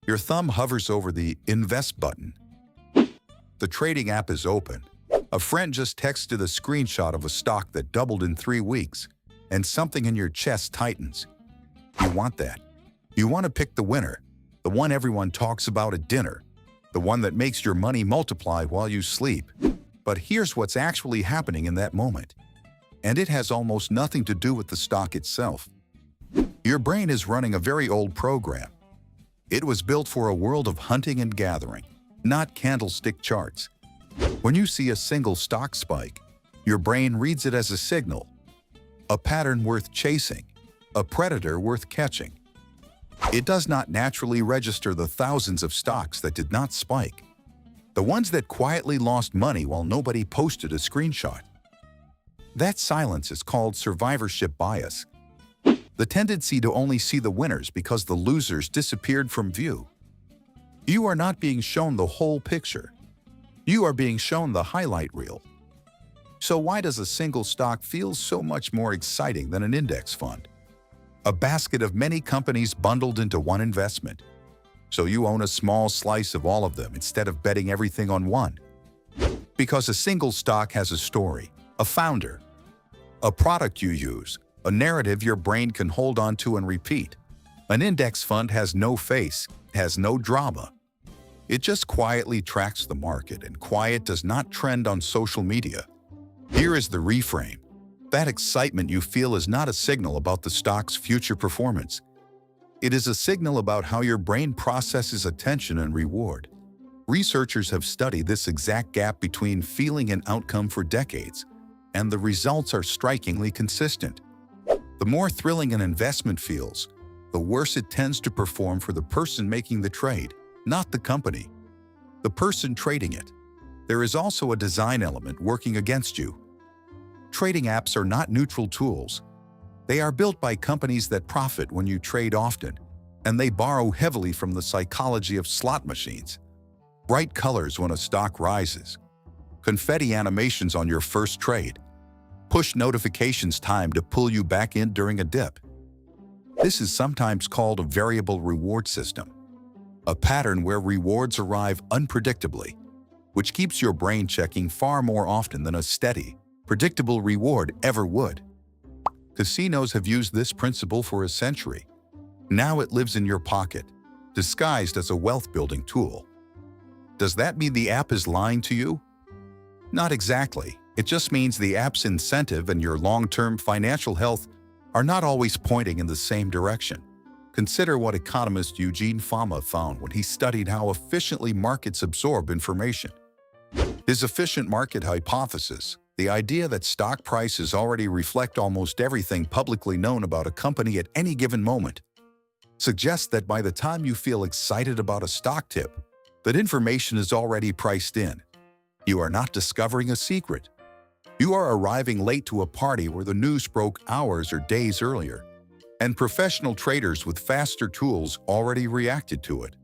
Your thumb hovers over the Invest button. The trading app is open. A friend just texted a screenshot of a stock that doubled in 3 weeks, and something in your chest tightens. You want that. You want to pick the winner, the one everyone talks about at dinner, the one that makes your money multiply while you sleep. But here's what's actually happening in that moment. And it has almost nothing to do with the stock itself. Your brain is running a very old program. It was built for a world of hunting and gathering, not candlestick charts. When you see a single stock spike, your brain reads it as a signal, a pattern worth chasing, a predator worth catching. It does not naturally register the thousands of stocks that did not spike, the ones that quietly lost money while nobody posted a screenshot. That silence is called survivorship bias, the tendency to only see the winners because the losers disappeared from view. You are not being shown the whole picture. You are being shown the highlight reel. So why does a single stock feel so much more exciting than an index fund? A basket of many companies bundled into one investment. So you own a small slice of all of them instead of betting everything on one. Because a single stock has a story, a founder, a product you use, a narrative your brain can hold on to and repeat. An index fund has no face, has no drama. It just quietly tracks the market, and quiet does not trend on social media. Here is the reframe. That excitement you feel is not a signal about the stock's future performance. It is a signal about how your brain processes attention and reward. Researchers have studied this exact gap between feeling and outcome for decades, and the results are strikingly consistent. The more thrilling an investment feels, the worse it tends to perform for the person making the trade, not the company, the person trading it. There is also a design element working against you. Trading apps are not neutral tools. They are built by companies that profit when you trade often, and they borrow heavily from the psychology of slot machines. Bright colors when a stock rises, confetti animations on your first trade, push notifications timed to pull you back in during a dip. This is sometimes called a variable reward system, a pattern where rewards arrive unpredictably, which keeps your brain checking far more often than a steady, predictable reward ever would. Casinos have used this principle for a century. Now it lives in your pocket, disguised as a wealth-building tool. Does that mean the app is lying to you? Not exactly. It just means the app's incentive and your long-term financial health are not always pointing in the same direction. Consider what economist Eugene Fama found when he studied how efficiently markets absorb information. His efficient market hypothesis, the idea that stock prices already reflect almost everything publicly known about a company at any given moment, suggests that by the time you feel excited about a stock tip, that information is already priced in. You are not discovering a secret. You are arriving late to a party where the news broke hours or days earlier, and professional traders with faster tools already reacted to it.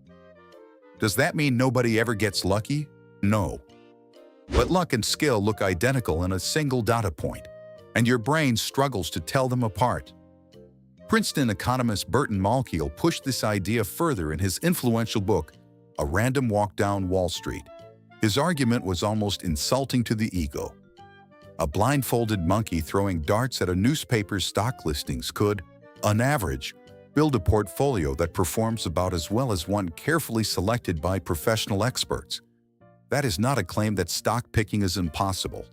Does that mean nobody ever gets lucky? No. But luck and skill look identical in a single data point, and your brain struggles to tell them apart. Princeton economist Burton Malkiel pushed this idea further in his influential book, A Random Walk Down Wall Street. His argument was almost insulting to the ego. A blindfolded monkey throwing darts at a newspaper's stock listings could, on average, build a portfolio that performs about as well as one carefully selected by professional experts. That is not a claim that stock picking is impossible.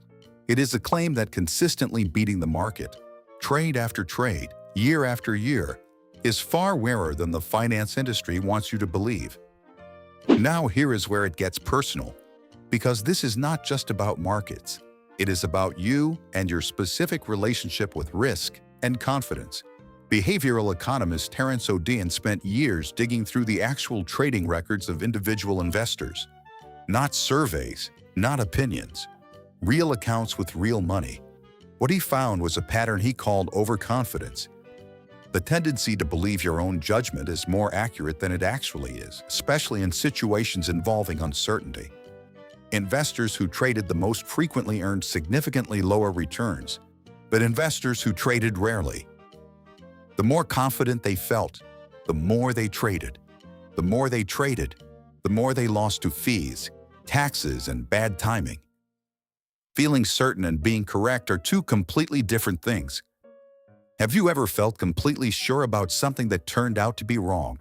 It is a claim that consistently beating the market, trade after trade, year after year, is far rarer than the finance industry wants you to believe. Now here is where it gets personal, because this is not just about markets. It is about you and your specific relationship with risk and confidence. Behavioral economist Terence O'Dean spent years digging through the actual trading records of individual investors. Not surveys, not opinions. Real accounts with real money. What he found was a pattern he called overconfidence. The tendency to believe your own judgment is more accurate than it actually is, especially in situations involving uncertainty. Investors who traded the most frequently earned significantly lower returns, but investors who traded rarely. The more confident they felt, the more they traded. The more they traded, the more they lost to fees, taxes, and bad timing. Feeling certain and being correct are two completely different things. Have you ever felt completely sure about something that turned out to be wrong?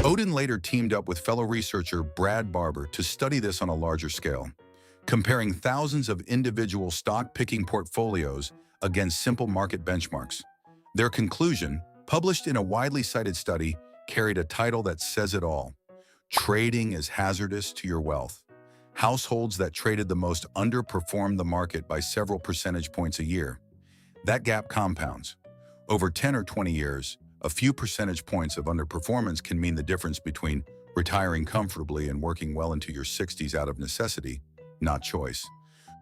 Odin later teamed up with fellow researcher Brad Barber to study this on a larger scale, comparing thousands of individual stock-picking portfolios against simple market benchmarks. Their conclusion, published in a widely cited study, carried a title that says it all: Trading is hazardous to your wealth. Households that traded the most underperformed the market by several percentage points a year. That gap compounds. Over 10 or 20 years, a few percentage points of underperformance can mean the difference between retiring comfortably and working well into your 60s out of necessity, not choice.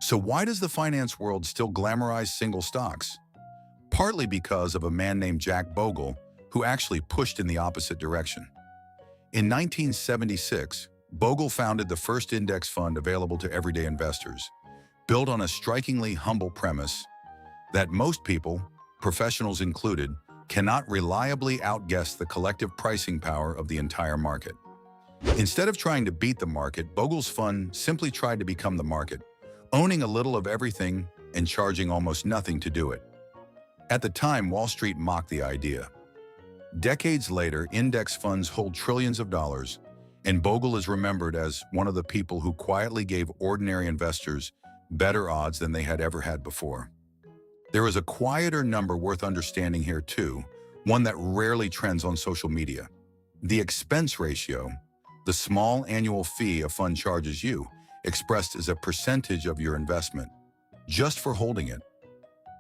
So why does the finance world still glamorize single stocks? Partly because of a man named Jack Bogle, who actually pushed in the opposite direction. In 1976, Bogle founded the first index fund available to everyday investors, built on a strikingly humble premise that most people, professionals included, cannot reliably outguess the collective pricing power of the entire market. Instead of trying to beat the market, Bogle's fund simply tried to become the market, owning a little of everything and charging almost nothing to do it. At the time, Wall Street mocked the idea. Decades later, index funds hold trillions of dollars, and Bogle is remembered as one of the people who quietly gave ordinary investors better odds than they had ever had before. There is a quieter number worth understanding here too, one that rarely trends on social media. The expense ratio, the small annual fee a fund charges you, expressed as a percentage of your investment, just for holding it.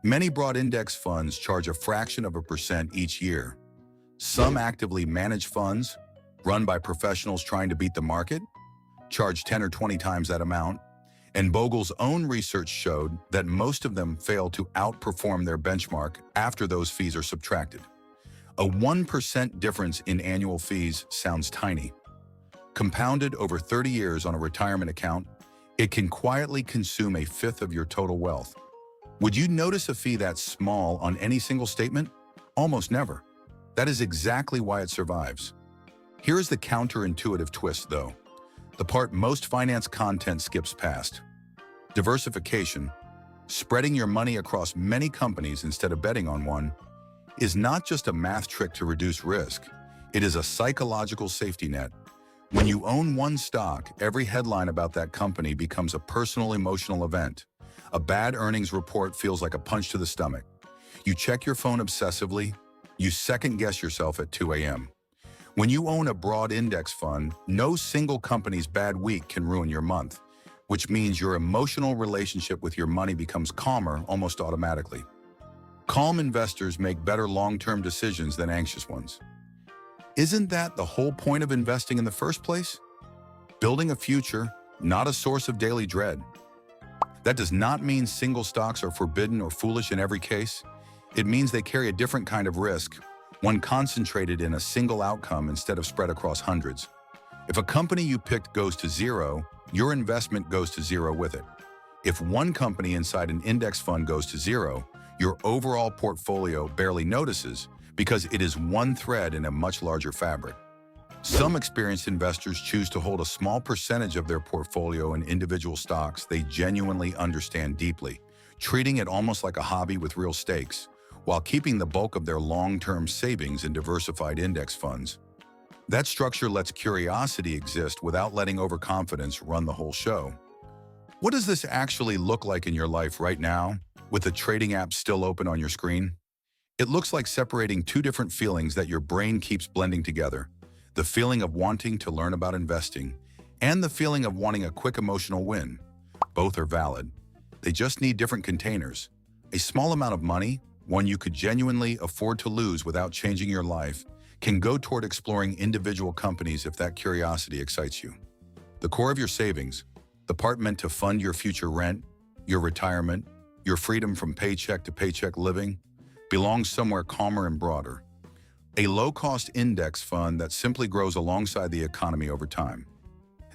Many broad index funds charge a fraction of a percent each year. Some actively managed funds, run by professionals trying to beat the market, charge 10 or 20 times that amount. And Bogle's own research showed that most of them fail to outperform their benchmark after those fees are subtracted. A 1% difference in annual fees sounds tiny. Compounded over 30 years on a retirement account, it can quietly consume a fifth of your total wealth. Would you notice a fee that small on any single statement? Almost never. That is exactly why it survives. Here is the counterintuitive twist, though. The part most finance content skips past. Diversification, spreading your money across many companies instead of betting on one, is not just a math trick to reduce risk. It is a psychological safety net. When you own one stock, every headline about that company becomes a personal emotional event. A bad earnings report feels like a punch to the stomach. You check your phone obsessively. You second-guess yourself at 2 a.m. When you own a broad index fund, no single company's bad week can ruin your month, which means your emotional relationship with your money becomes calmer almost automatically. Calm investors make better long-term decisions than anxious ones. Isn't that the whole point of investing in the first place? Building a future, not a source of daily dread. That does not mean single stocks are forbidden or foolish in every case. It means they carry a different kind of risk, one concentrated in a single outcome instead of spread across hundreds. If a company you picked goes to zero, your investment goes to zero with it. If one company inside an index fund goes to zero, your overall portfolio barely notices because it is one thread in a much larger fabric. Some experienced investors choose to hold a small percentage of their portfolio in individual stocks they genuinely understand deeply, treating it almost like a hobby with real stakes, while keeping the bulk of their long-term savings in diversified index funds. That structure lets curiosity exist without letting overconfidence run the whole show. What does this actually look like in your life right now, with the trading app still open on your screen? It looks like separating two different feelings that your brain keeps blending together: the feeling of wanting to learn about investing and the feeling of wanting a quick emotional win. Both are valid. They just need different containers. A small amount of money, one you could genuinely afford to lose without changing your life, can go toward exploring individual companies if that curiosity excites you. The core of your savings, the part meant to fund your future rent, your retirement, your freedom from paycheck to paycheck living, belongs somewhere calmer and broader. A low-cost index fund that simply grows alongside the economy over time.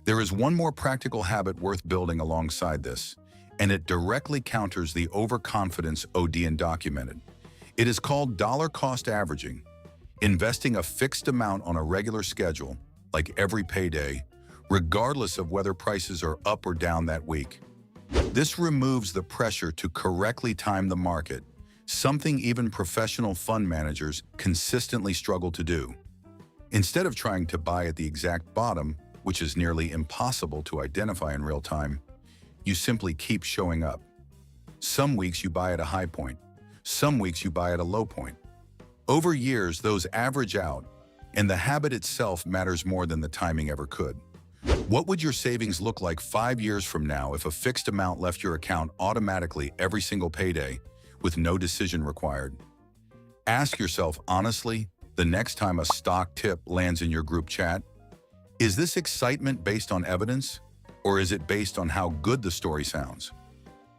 There is one more practical habit worth building alongside this, and it directly counters the overconfidence Odin documented. It is called dollar cost averaging, investing a fixed amount on a regular schedule, like every payday, regardless of whether prices are up or down that week. This removes the pressure to correctly time the market, something even professional fund managers consistently struggle to do. Instead of trying to buy at the exact bottom, which is nearly impossible to identify in real time, you simply keep showing up. Some weeks you buy at a high point, some weeks you buy at a low point. Over years, those average out, and the habit itself matters more than the timing ever could. What would your savings look like 5 years from now if a fixed amount left your account automatically every single payday with no decision required? Ask yourself honestly, the next time a stock tip lands in your group chat, is this excitement based on evidence, or is it based on how good the story sounds?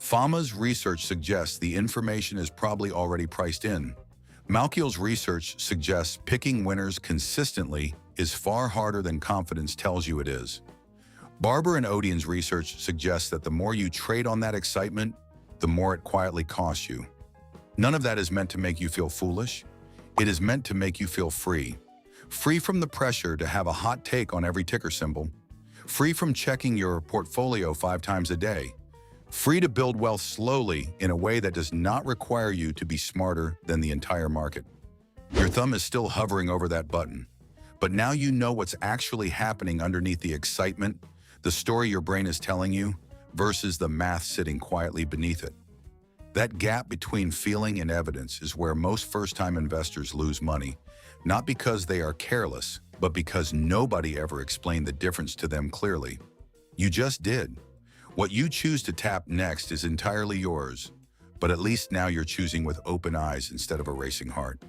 FAMA's research suggests the information is probably already priced in. Malkiel's research suggests picking winners consistently is far harder than confidence tells you it is. Barber and Odeon's research suggests that the more you trade on that excitement, the more it quietly costs you. None of that is meant to make you feel foolish. It is meant to make you feel free. Free from the pressure to have a hot take on every ticker symbol. Free from checking your portfolio 5 times a day. Free to build wealth slowly in a way that does not require you to be smarter than the entire market. Your thumb is still hovering over that button, but now you know what's actually happening underneath the excitement, the story your brain is telling you, versus the math sitting quietly beneath it. That gap between feeling and evidence is where most first-time investors lose money, not because they are careless, but because nobody ever explained the difference to them clearly. You just did. What you choose to tap next is entirely yours, but at least now you're choosing with open eyes instead of a racing heart.